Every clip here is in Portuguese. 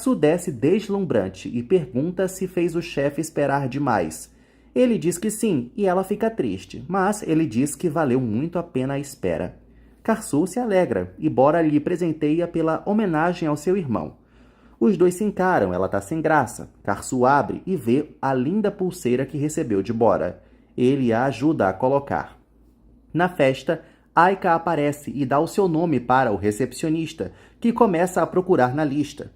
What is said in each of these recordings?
Karsu desce deslumbrante e pergunta se fez o chefe esperar demais. Ele diz que sim, e ela fica triste, mas ele diz que valeu muito a pena a espera. Karsu se alegra e Bora lhe presenteia pela homenagem ao seu irmão. Os dois se encaram, ela tá sem graça. Karsu abre e vê a linda pulseira que recebeu de Bora. Ele a ajuda a colocar. Na festa, Aika aparece e dá o seu nome para o recepcionista, que começa a procurar na lista.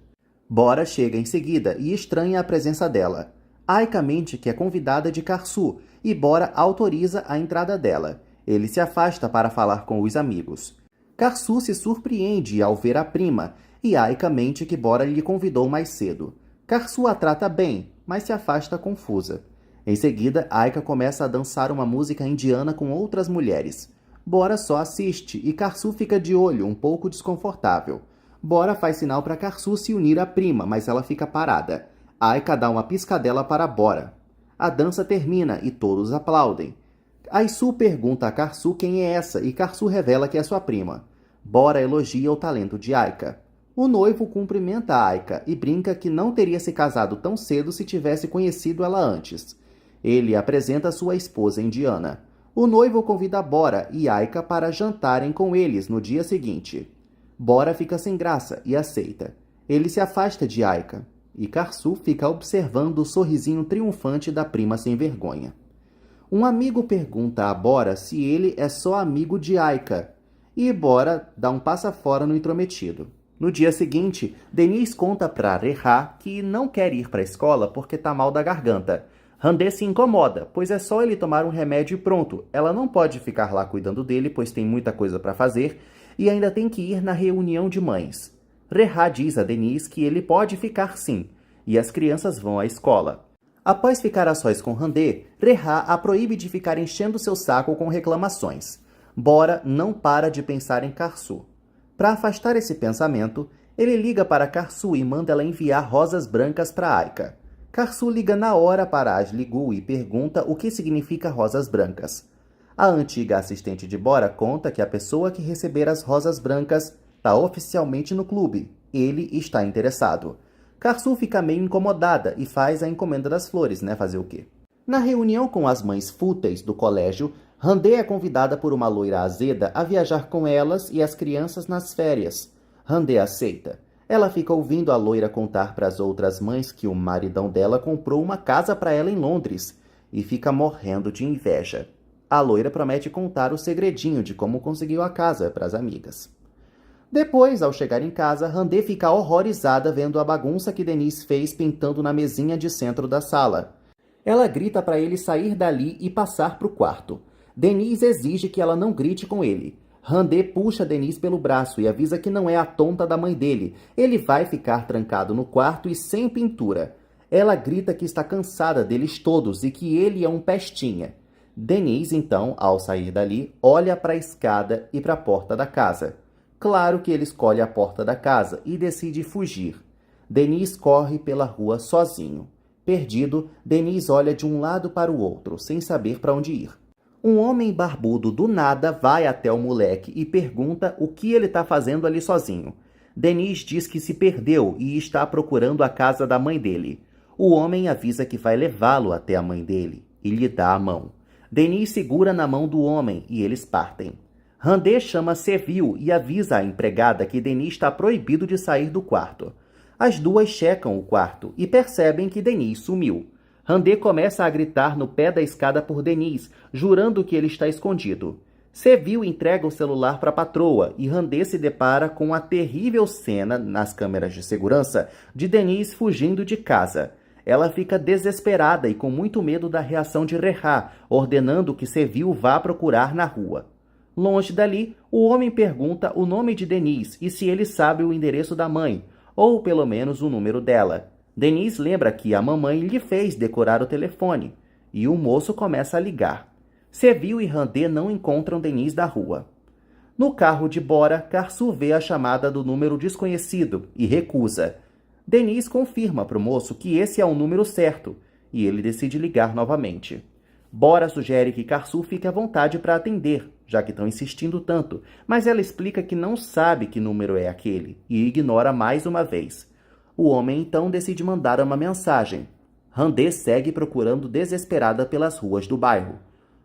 Bora chega em seguida e estranha a presença dela. Aika mente que é convidada de Karsu e Bora autoriza a entrada dela. Ele se afasta para falar com os amigos. Karsu se surpreende ao ver a prima e Aika mente que Bora lhe convidou mais cedo. Karsu a trata bem, mas se afasta confusa. Em seguida, Aika começa a dançar uma música indiana com outras mulheres. Bora só assiste e Karsu fica de olho, um pouco desconfortável. Bora faz sinal para Karsu se unir à prima, mas ela fica parada. Aika dá uma piscadela para Bora. A dança termina e todos aplaudem. Aisu pergunta a Karsu quem é essa e Karsu revela que é sua prima. Bora elogia o talento de Aika. O noivo cumprimenta a Aika e brinca que não teria se casado tão cedo se tivesse conhecido ela antes. Ele apresenta sua esposa indiana. O noivo convida Bora e Aika para jantarem com eles no dia seguinte. Bora fica sem graça e aceita. Ele se afasta de Aika e Karsu fica observando o sorrisinho triunfante da prima sem vergonha. Um amigo pergunta a Bora se ele é só amigo de Aika e Bora dá um passa fora no intrometido. No dia seguinte, Denise conta para Reha que não quer ir para a escola porque tá mal da garganta. Handê se incomoda, pois é só ele tomar um remédio e pronto. Ela não pode ficar lá cuidando dele, pois tem muita coisa para fazer e ainda tem que ir na reunião de mães. Reha diz a Denise que ele pode ficar sim, e as crianças vão à escola. Após ficar a sós com Handê, Reha a proíbe de ficar enchendo seu saco com reclamações. Bora não para de pensar em Karsu. Para afastar esse pensamento, ele liga para Karsu e manda ela enviar rosas brancas para Aika. Karsu liga na hora para Ashley Gu e pergunta o que significa rosas brancas. A antiga assistente de Bora conta que a pessoa que receber as rosas brancas está oficialmente no clube. Ele está interessado. Karsu fica meio incomodada e faz a encomenda das flores, né? Fazer o quê? Na reunião com as mães fúteis do colégio, Handê é convidada por uma loira azeda a viajar com elas e as crianças nas férias. Handê aceita. Ela fica ouvindo a loira contar para as outras mães que o maridão dela comprou uma casa para ela em Londres e fica morrendo de inveja. A loira promete contar o segredinho de como conseguiu a casa para as amigas. Depois, ao chegar em casa, Handê fica horrorizada vendo a bagunça que Denise fez pintando na mesinha de centro da sala. Ela grita para ele sair dali e passar para o quarto. Denise exige que ela não grite com ele. Handê puxa Denise pelo braço e avisa que não é a tonta da mãe dele. Ele vai ficar trancado no quarto e sem pintura. Ela grita que está cansada deles todos e que ele é um pestinha. Denise, então, ao sair dali, olha para a escada e para a porta da casa. Claro que ele escolhe a porta da casa e decide fugir. Denise corre pela rua sozinho. Perdido, Denise olha de um lado para o outro, sem saber para onde ir. Um homem barbudo do nada vai até o moleque e pergunta o que ele está fazendo ali sozinho. Denise diz que se perdeu e está procurando a casa da mãe dele. O homem avisa que vai levá-lo até a mãe dele e lhe dá a mão. Denise segura na mão do homem e eles partem. Handê chama Seville e avisa a empregada que Denise está proibido de sair do quarto. As duas checam o quarto e percebem que Denise sumiu. Handê começa a gritar no pé da escada por Denise, jurando que ele está escondido. Seville entrega o celular para a patroa e Handê se depara com a terrível cena, nas câmeras de segurança, de Denise fugindo de casa. Ela fica desesperada e com muito medo da reação de Reha, ordenando que Seville vá procurar na rua. Longe dali, o homem pergunta o nome de Denise e se ele sabe o endereço da mãe, ou pelo menos o número dela. Denise lembra que a mamãe lhe fez decorar o telefone, e o moço começa a ligar. Seville e Handê não encontram Denise da rua. No carro de Bora, Karsu vê a chamada do número desconhecido e recusa. Denise confirma para o moço que esse é o número certo, e ele decide ligar novamente. Bora sugere que Karsu fique à vontade para atender, já que estão insistindo tanto, mas ela explica que não sabe que número é aquele, e ignora mais uma vez. O homem então decide mandar uma mensagem. Randê segue procurando desesperada pelas ruas do bairro.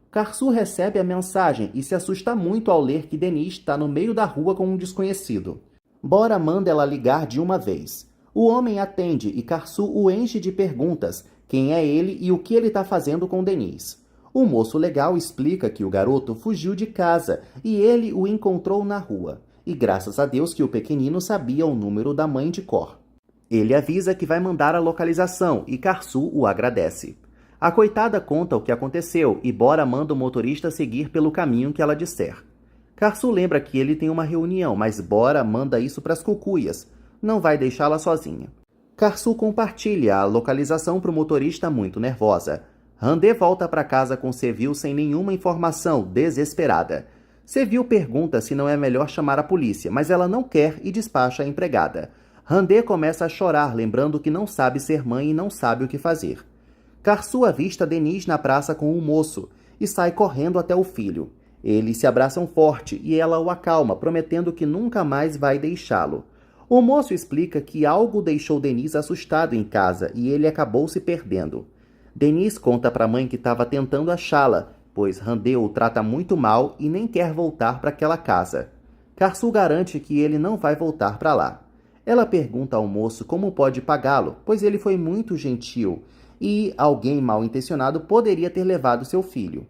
Karsu recebe a mensagem e se assusta muito ao ler que Denise está no meio da rua com um desconhecido. Bora manda ela ligar de uma vez. O homem atende e Karsu o enche de perguntas, quem é ele e o que ele está fazendo com Denise. O moço legal explica que o garoto fugiu de casa e ele o encontrou na rua. E graças a Deus que o pequenino sabia o número da mãe de cor. Ele avisa que vai mandar a localização e Karsu o agradece. A coitada conta o que aconteceu e Bora manda o motorista seguir pelo caminho que ela disser. Karsu lembra que ele tem uma reunião, mas Bora manda isso para as cucuias. Não vai deixá-la sozinha. Karsu compartilha a localização para o motorista muito nervosa. Randê volta para casa com Sevil sem nenhuma informação, desesperada. Sevil pergunta se não é melhor chamar a polícia, mas ela não quer e despacha a empregada. Randê começa a chorar, lembrando que não sabe ser mãe e não sabe o que fazer. Karsu avista Denise na praça com o moço e sai correndo até o filho. Eles se abraçam forte e ela o acalma, prometendo que nunca mais vai deixá-lo. O moço explica que algo deixou Denise assustado em casa e ele acabou se perdendo. Denise conta para a mãe que estava tentando achá-la, pois Randê o trata muito mal e nem quer voltar para aquela casa. Karsu garante que ele não vai voltar para lá. Ela pergunta ao moço como pode pagá-lo, pois ele foi muito gentil e alguém mal intencionado poderia ter levado seu filho.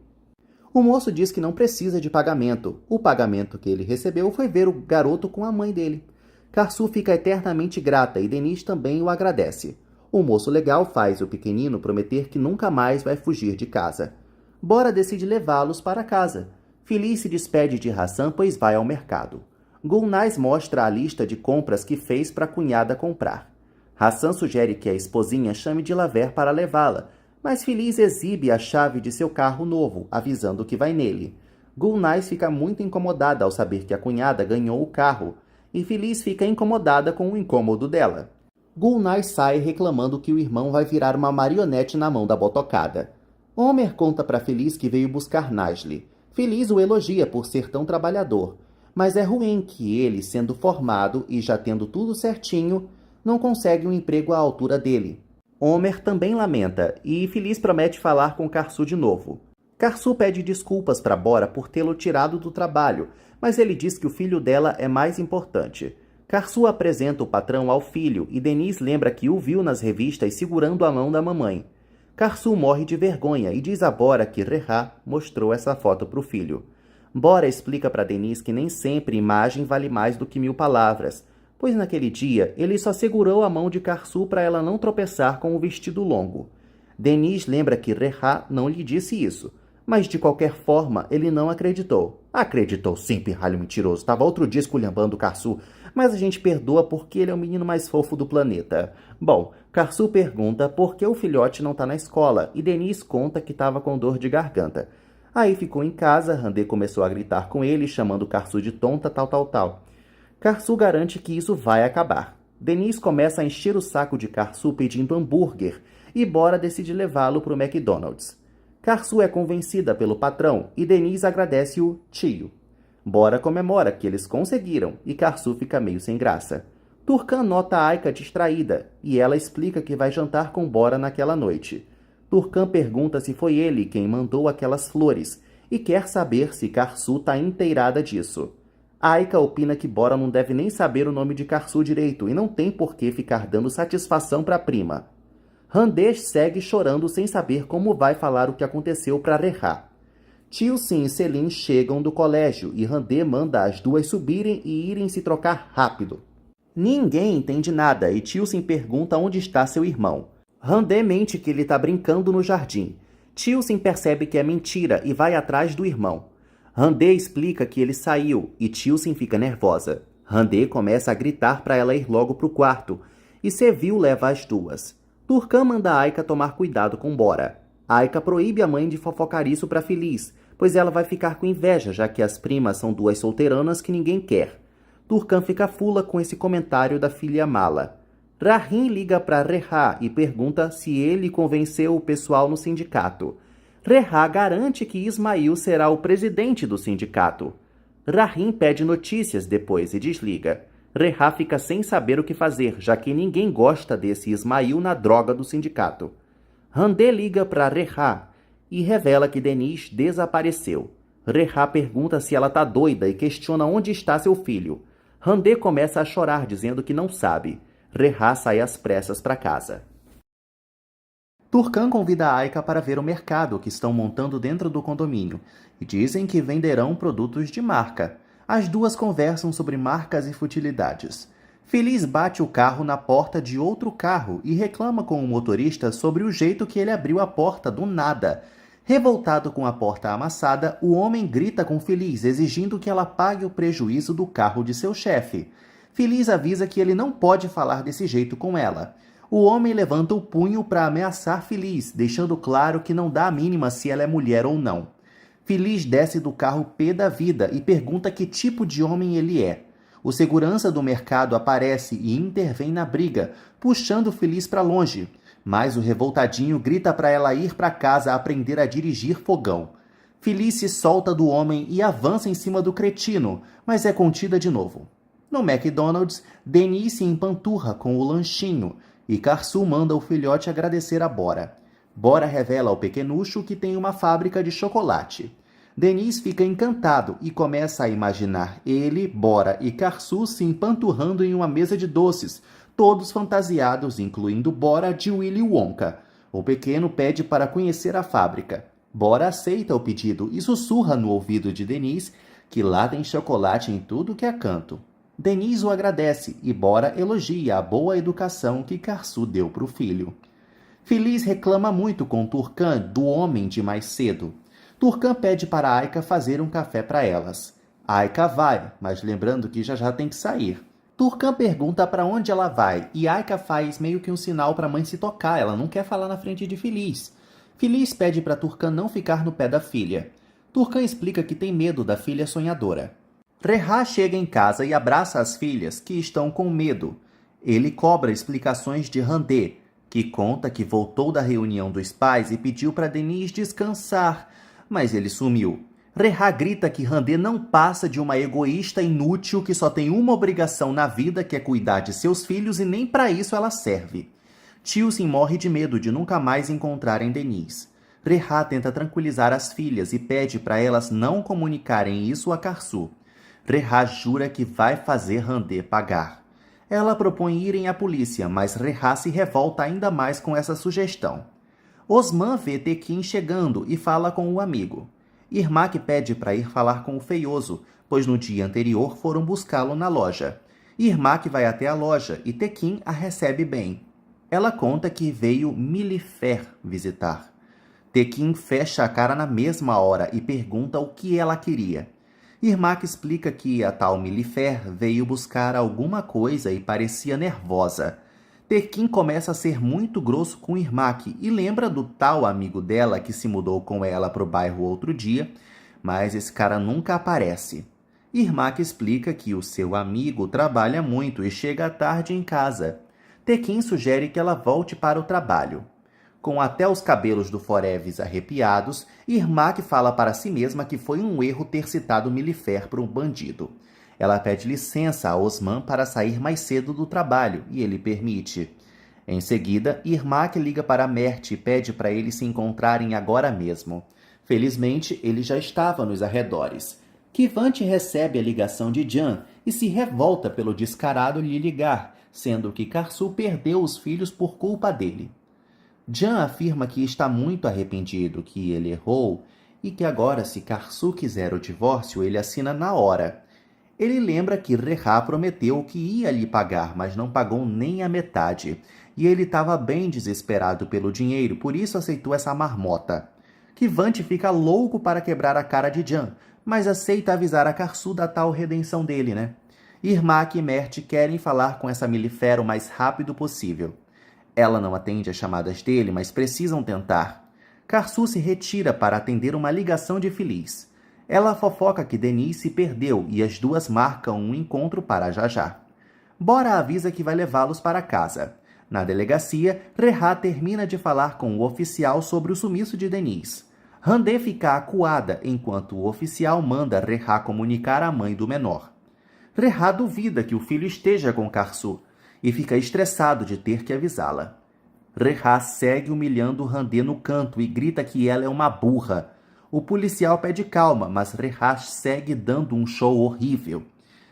O moço diz que não precisa de pagamento. O pagamento que ele recebeu foi ver o garoto com a mãe dele. Karsu fica eternamente grata e Denise também o agradece. O moço legal faz o pequenino prometer que nunca mais vai fugir de casa. Bora decide levá-los para casa. Feliz se despede de Hassan, pois vai ao mercado. Gulnaz mostra a lista de compras que fez para a cunhada comprar. Hassan sugere que a esposinha chame de Laver para levá-la, mas Feliz exibe a chave de seu carro novo, avisando que vai nele. Gulnaz fica muito incomodada ao saber que a cunhada ganhou o carro, e Feliz fica incomodada com o incômodo dela. Gulnaz sai reclamando que o irmão vai virar uma marionete na mão da botocada. Homer conta para Feliz que veio buscar Najli. Feliz o elogia por ser tão trabalhador, mas é ruim que ele, sendo formado e já tendo tudo certinho, não consegue um emprego à altura dele. Homer também lamenta e Feliz promete falar com Karsu de novo. Karsu pede desculpas para Bora por tê-lo tirado do trabalho, mas ele diz que o filho dela é mais importante. Karsu apresenta o patrão ao filho e Denise lembra que o viu nas revistas segurando a mão da mamãe. Karsu morre de vergonha e diz a Bora que Reha mostrou essa foto para o filho. Bora explica para Denise que nem sempre imagem vale mais do que 1000 palavras, pois naquele dia ele só segurou a mão de Karsu para ela não tropeçar com o vestido longo. Denise lembra que Reha não lhe disse isso, mas de qualquer forma ele não acreditou. Acreditou sim, pirralho mentiroso, estava outro dia esculhambando Karsu, mas a gente perdoa porque ele é o menino mais fofo do planeta. Bom, Karsu pergunta por que o filhote não está na escola e Denise conta que estava com dor de garganta. Aí ficou em casa, Randê começou a gritar com ele, chamando Karsu de tonta, tal. Karsu garante que isso vai acabar. Denise começa a encher o saco de Karsu pedindo hambúrguer e Bora decide levá-lo para o McDonald's. Karsu é convencida pelo patrão e Denise agradece o tio. Bora comemora que eles conseguiram e Karsu fica meio sem graça. Turcan nota Aika distraída e ela explica que vai jantar com Bora naquela noite. Turcan pergunta se foi ele quem mandou aquelas flores e quer saber se Karsu está inteirada disso. Aika opina que Bora não deve nem saber o nome de Karsu direito e não tem por que ficar dando satisfação para a prima. Randê segue chorando sem saber como vai falar o que aconteceu para Reha. Tilsin e Selim chegam do colégio e Randê manda as duas subirem e irem se trocar rápido. Ninguém entende nada e Tilsin pergunta onde está seu irmão. Randê mente que ele está brincando no jardim. Tilsin percebe que é mentira e vai atrás do irmão. Randê explica que ele saiu e Tilsin fica nervosa. Randê começa a gritar para ela ir logo para o quarto e Sevil leva as duas. Turcan manda Aika tomar cuidado com Bora. Aika proíbe a mãe de fofocar isso para Feliz, pois ela vai ficar com inveja, já que as primas são duas solteiranas que ninguém quer. Turcan fica fula com esse comentário da filha mala. Rahim liga para Reha e pergunta se ele convenceu o pessoal no sindicato. Reha garante que Ismail será o presidente do sindicato. Rahim pede notícias depois e desliga. Rehá fica sem saber o que fazer, já que ninguém gosta desse Ismail na droga do sindicato. Randê liga para Rehá e revela que Denise desapareceu. Rehá pergunta se ela tá doida e questiona onde está seu filho. Randê começa a chorar, dizendo que não sabe. Rehá sai às pressas para casa. Turcan convida Aika para ver o mercado que estão montando dentro do condomínio e dizem que venderão produtos de marca. As duas conversam sobre marcas e futilidades. Feliz bate o carro na porta de outro carro e reclama com o motorista sobre o jeito que ele abriu a porta do nada. Revoltado com a porta amassada, o homem grita com Feliz, exigindo que ela pague o prejuízo do carro de seu chefe. Feliz avisa que ele não pode falar desse jeito com ela. O homem levanta o punho para ameaçar Feliz, deixando claro que não dá a mínima se ela é mulher ou não. Feliz desce do carro pé da vida e pergunta que tipo de homem ele é. O segurança do mercado aparece e intervém na briga, puxando Feliz para longe. Mas o revoltadinho grita para ela ir para casa aprender a dirigir fogão. Feliz se solta do homem e avança em cima do cretino, mas é contida de novo. No McDonald's, Denise se empanturra com o lanchinho e Karsu manda o filhote agradecer a Bora. Bora revela ao pequenucho que tem uma fábrica de chocolate. Denise fica encantado e começa a imaginar ele, Bora e Karsu se empanturrando em uma mesa de doces, todos fantasiados, incluindo Bora de Willy Wonka. O pequeno pede para conhecer a fábrica. Bora aceita o pedido e sussurra no ouvido de Denise que lá tem chocolate em tudo que é canto. Denise o agradece e Bora elogia a boa educação que Karsu deu para o filho. Feliz reclama muito com Turcan do homem de mais cedo. Turcan pede para Aika fazer um café para elas. Aika vai, mas lembrando que já tem que sair. Turcan pergunta para onde ela vai e Aika faz meio que um sinal para a mãe se tocar, ela não quer falar na frente de Feliz. Feliz pede para Turcan não ficar no pé da filha. Turcan explica que tem medo da filha sonhadora. Rehá chega em casa e abraça as filhas, que estão com medo. Ele cobra explicações de Randê, que conta que voltou da reunião dos pais e pediu para Denise descansar, mas ele sumiu. Rehá grita que Randê não passa de uma egoísta inútil que só tem uma obrigação na vida, que é cuidar de seus filhos, e nem para isso ela serve. Tilsin morre de medo de nunca mais encontrarem Denise. Rehá tenta tranquilizar as filhas e pede para elas não comunicarem isso a Karsu. Rehá jura que vai fazer Randê pagar. Ela propõe irem à polícia, mas Rehá se revolta ainda mais com essa sugestão. Osman vê Tekin chegando e fala com o amigo. Irmak pede para ir falar com o feioso, pois no dia anterior foram buscá-lo na loja. Irmak vai até a loja e Tekin a recebe bem. Ela conta que veio Milifer visitar. Tekin fecha a cara na mesma hora e pergunta o que ela queria. Irmak explica que a tal Milifer veio buscar alguma coisa e parecia nervosa. Tekin começa a ser muito grosso com Irmak e lembra do tal amigo dela que se mudou com ela para o bairro outro dia, mas esse cara nunca aparece. Irmak explica que o seu amigo trabalha muito e chega tarde em casa. Tekin sugere que ela volte para o trabalho. Com até os cabelos do Foreves arrepiados, Irmak fala para si mesma que foi um erro ter citado Milifer para um bandido. Ela pede licença a Osman para sair mais cedo do trabalho, e ele permite. Em seguida, Irmak liga para Mert e pede para eles se encontrarem agora mesmo. Felizmente, ele já estava nos arredores. Kivante recebe a ligação de Jan e se revolta pelo descarado lhe ligar, sendo que Karsu perdeu os filhos por culpa dele. Jan afirma que está muito arrependido, que ele errou e que agora, se Karsu quiser o divórcio, ele assina na hora. Ele lembra que Rehá prometeu que ia lhe pagar, mas não pagou nem a metade. E ele estava bem desesperado pelo dinheiro, por isso aceitou essa marmota. Kivante fica louco para quebrar a cara de Jan, mas aceita avisar a Karsu da tal redenção dele, né? Irmak e Mert querem falar com essa Milifer o mais rápido possível. Ela não atende às chamadas dele, mas precisam tentar. Karsu se retira para atender uma ligação de Feliz. Ela fofoca que Denise se perdeu e as duas marcam um encontro para já. Bora avisa que vai levá-los para casa. Na delegacia, Rehá termina de falar com o oficial sobre o sumiço de Denise. Randê fica acuada enquanto o oficial manda Rehá comunicar à mãe do menor. Rehá duvida que o filho esteja com Karsu e fica estressado de ter que avisá-la. Rehá segue humilhando Randê no canto e grita que ela é uma burra. O policial pede calma, mas Rehá segue dando um show horrível.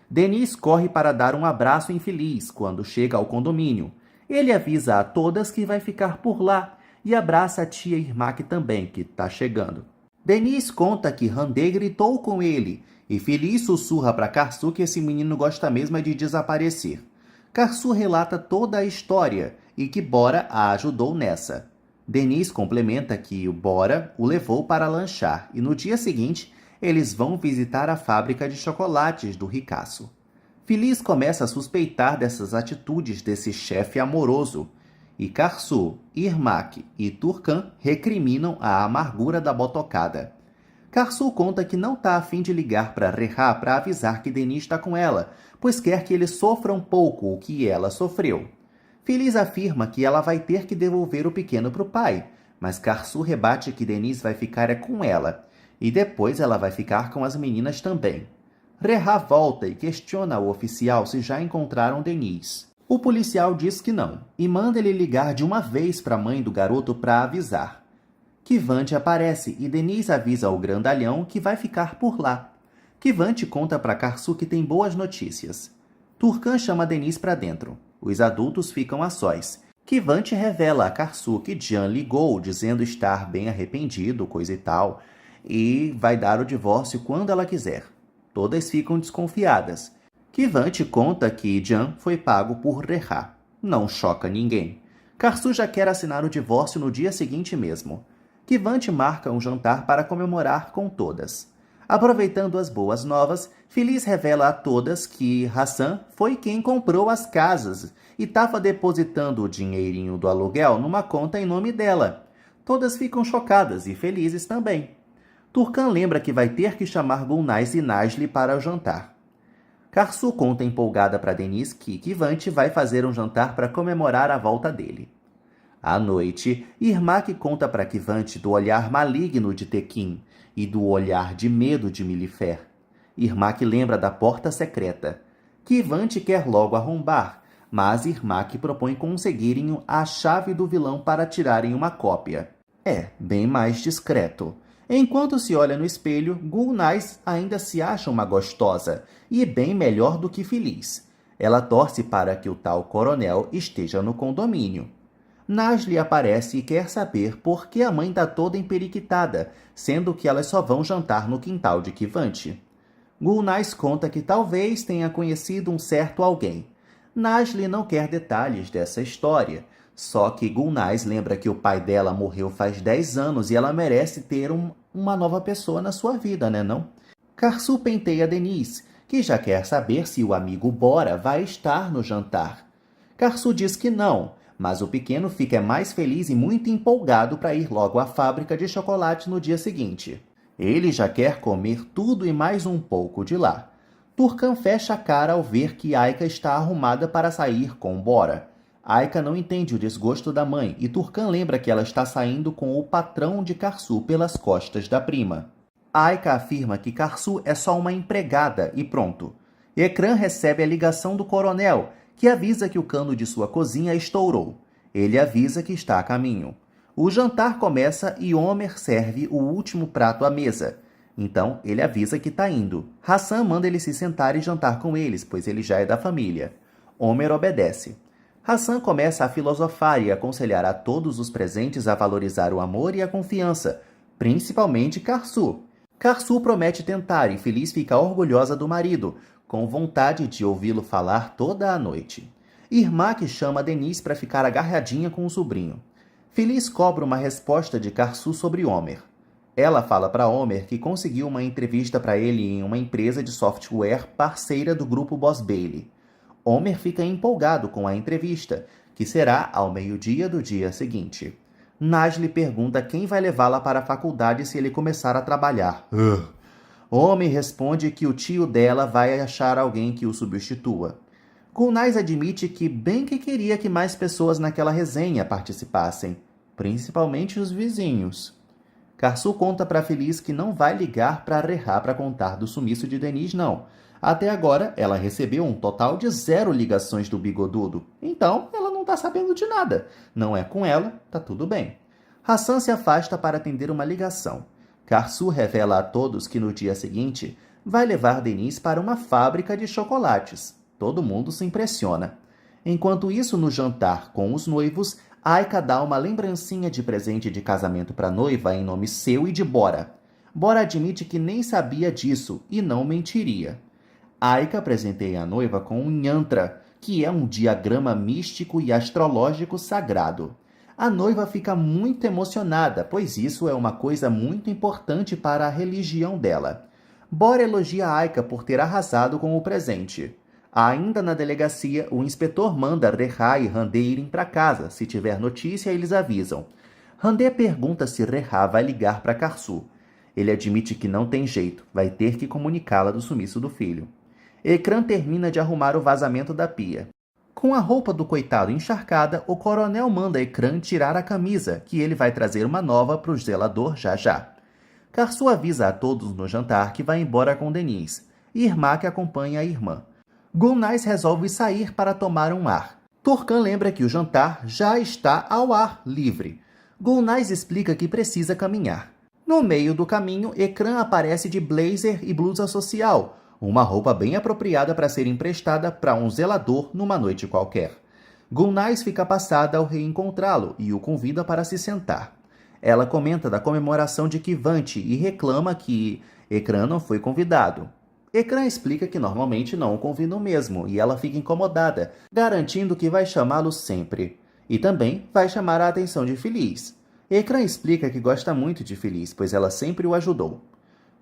Denise corre para dar um abraço infeliz quando chega ao condomínio. Ele avisa a todas que vai ficar por lá e abraça a tia Irmak também, que está chegando. Denise conta que Randê gritou com ele e Feliz sussurra para Karsu que esse menino gosta mesmo de desaparecer. Karsu relata toda a história e que Bora a ajudou nessa. Denise complementa que o Bora o levou para lanchar e no dia seguinte eles vão visitar a fábrica de chocolates do ricaço. Feliz começa a suspeitar dessas atitudes desse chefe amoroso e Karsu, Irmak e Turcan recriminam a amargura da botocada. Karsu conta que não está a fim de ligar para Rehá para avisar que Denise está com ela, pois quer que ele sofra um pouco o que ela sofreu. Feliz afirma que ela vai ter que devolver o pequeno para o pai, mas Karsu rebate que Denise vai ficar com ela, e depois ela vai ficar com as meninas também. Rehá volta e questiona o oficial se já encontraram Denise. O policial diz que não, e manda ele ligar de uma vez para a mãe do garoto para avisar. Kivante aparece e Denise avisa ao grandalhão que vai ficar por lá. Kivante conta para Karsu que tem boas notícias. Turcan chama Denise para dentro. Os adultos ficam a sós. Kivante revela a Karsu que Jian ligou dizendo estar bem arrependido, coisa e tal, e vai dar o divórcio quando ela quiser. Todas ficam desconfiadas. Kivante conta que Jian foi pago por Rehá. Não choca ninguém. Karsu já quer assinar o divórcio no dia seguinte mesmo. Kivante marca um jantar para comemorar com todas. Aproveitando as boas novas, Feliz revela a todas que Hassan foi quem comprou as casas e estava depositando o dinheirinho do aluguel numa conta em nome dela. Todas ficam chocadas e felizes também. Turcan lembra que vai ter que chamar Gulnaz e Najli para o jantar. Karsu conta empolgada para Denise que Kivante vai fazer um jantar para comemorar a volta dele. À noite, Irmak conta para Kivante do olhar maligno de Tekin e do olhar de medo de Milifer. Irmak lembra da porta secreta. Kivante quer logo arrombar, mas Irmak propõe conseguirem a chave do vilão para tirarem uma cópia. É bem mais discreto. Enquanto se olha no espelho, Gulnaz ainda se acha uma gostosa e bem melhor do que Feliz. Ela torce para que o tal coronel esteja no condomínio. Najli aparece e quer saber por que a mãe está toda emperiquitada, sendo que elas só vão jantar no quintal de Kivante. Gulnaz conta que talvez tenha conhecido um certo alguém. Najli não quer detalhes dessa história, só que Gulnaz lembra que o pai dela morreu faz 10 anos e ela merece ter uma nova pessoa na sua vida, né não? Karsu penteia Denise, que já quer saber se o amigo Bora vai estar no jantar. Karsu diz que não, mas o pequeno fica mais feliz e muito empolgado para ir logo à fábrica de chocolate no dia seguinte. Ele já quer comer tudo e mais um pouco de lá. Turcan fecha a cara ao ver que Aika está arrumada para sair com Bora. Aika não entende o desgosto da mãe e Turcan lembra que ela está saindo com o patrão de Karsu pelas costas da prima. Aika afirma que Karsu é só uma empregada e pronto. Ekran recebe a ligação do coronel, que avisa que o cano de sua cozinha estourou. Ele avisa que está a caminho. O jantar começa e Homer serve o último prato à mesa. Então, ele avisa que está indo. Hassan manda ele se sentar e jantar com eles, pois ele já é da família. Homer obedece. Hassan começa a filosofar e aconselhar a todos os presentes a valorizar o amor e a confiança, principalmente Karsu. Karsu promete tentar e Feliz fica orgulhosa do marido, com vontade de ouvi-lo falar toda a noite. Irmak chama Denise para ficar agarradinha com o sobrinho. Feliz cobra uma resposta de Karsu sobre Homer. Ela fala para Homer que conseguiu uma entrevista para ele em uma empresa de software parceira do grupo Boss Bailey. Homer fica empolgado com a entrevista, que será ao meio-dia do dia seguinte. Najli pergunta quem vai levá-la para a faculdade se ele começar a trabalhar. Homer responde que o tio dela vai achar alguém que o substitua. Gulnaz admite que bem que queria que mais pessoas naquela resenha participassem, principalmente os vizinhos. Karsu conta para Feliz que não vai ligar para Rehá para contar do sumiço de Denise, não. Até agora, ela recebeu um total de 0 ligações do bigodudo, então ela não está sabendo de nada. Não é com ela, tá tudo bem. Hassan se afasta para atender uma ligação. Karsu revela a todos que no dia seguinte vai levar Denise para uma fábrica de chocolates. Todo mundo se impressiona. Enquanto isso, no jantar com os noivos, Aika dá uma lembrancinha de presente de casamento para a noiva em nome seu e de Bora. Bora admite que nem sabia disso e não mentiria. Aika presenteia a noiva com um yantra, que é um diagrama místico e astrológico sagrado. A noiva fica muito emocionada, pois isso é uma coisa muito importante para a religião dela. Bora elogia Aika por ter arrasado com o presente. Ainda na delegacia, o inspetor manda Reha e Randê irem para casa. Se tiver notícia, eles avisam. Randê pergunta se Reha vai ligar para Karsu. Ele admite que não tem jeito, vai ter que comunicá-la do sumiço do filho. Ekran termina de arrumar o vazamento da pia. Com a roupa do coitado encharcada, o coronel manda Ekran tirar a camisa, que ele vai trazer uma nova para o zelador já já. Karsu avisa a todos no jantar que vai embora com Denise, e Irmak acompanha a irmã. Gulnaz resolve sair para tomar um ar. Torkan lembra que o jantar já está ao ar livre. Gulnaz explica que precisa caminhar. No meio do caminho, Ekran aparece de blazer e blusa social, uma roupa bem apropriada para ser emprestada para um zelador numa noite qualquer. Gulnaz fica passada ao reencontrá-lo e o convida para se sentar. Ela comenta da comemoração de Kivante e reclama que Ekran não foi convidado. Ekran explica que normalmente não o convidam mesmo e ela fica incomodada, garantindo que vai chamá-lo sempre. E também vai chamar a atenção de Feliz. Ekran explica que gosta muito de Feliz, pois ela sempre o ajudou.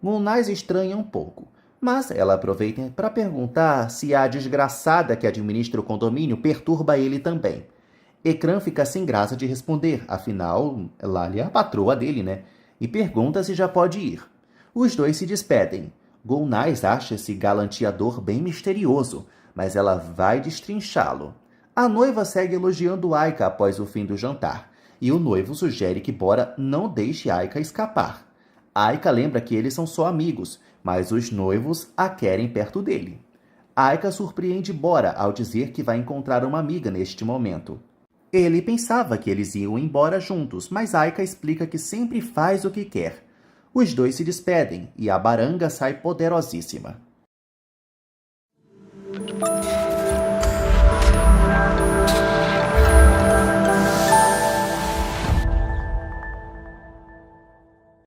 Gulnaz estranha um pouco, mas ela aproveita para perguntar se a desgraçada que administra o condomínio perturba ele também. Ekran fica sem graça de responder, afinal, Lália é a patroa dele, né? E pergunta se já pode ir. Os dois se despedem. Gulnaz acha esse galanteador bem misterioso, mas ela vai destrinchá-lo. A noiva segue elogiando Aika após o fim do jantar, e o noivo sugere que Bora não deixe Aika escapar. Aika lembra que eles são só amigos, mas os noivos a querem perto dele. Aika surpreende Bora ao dizer que vai encontrar uma amiga neste momento. Ele pensava que eles iam embora juntos, mas Aika explica que sempre faz o que quer. Os dois se despedem e a baranga sai poderosíssima.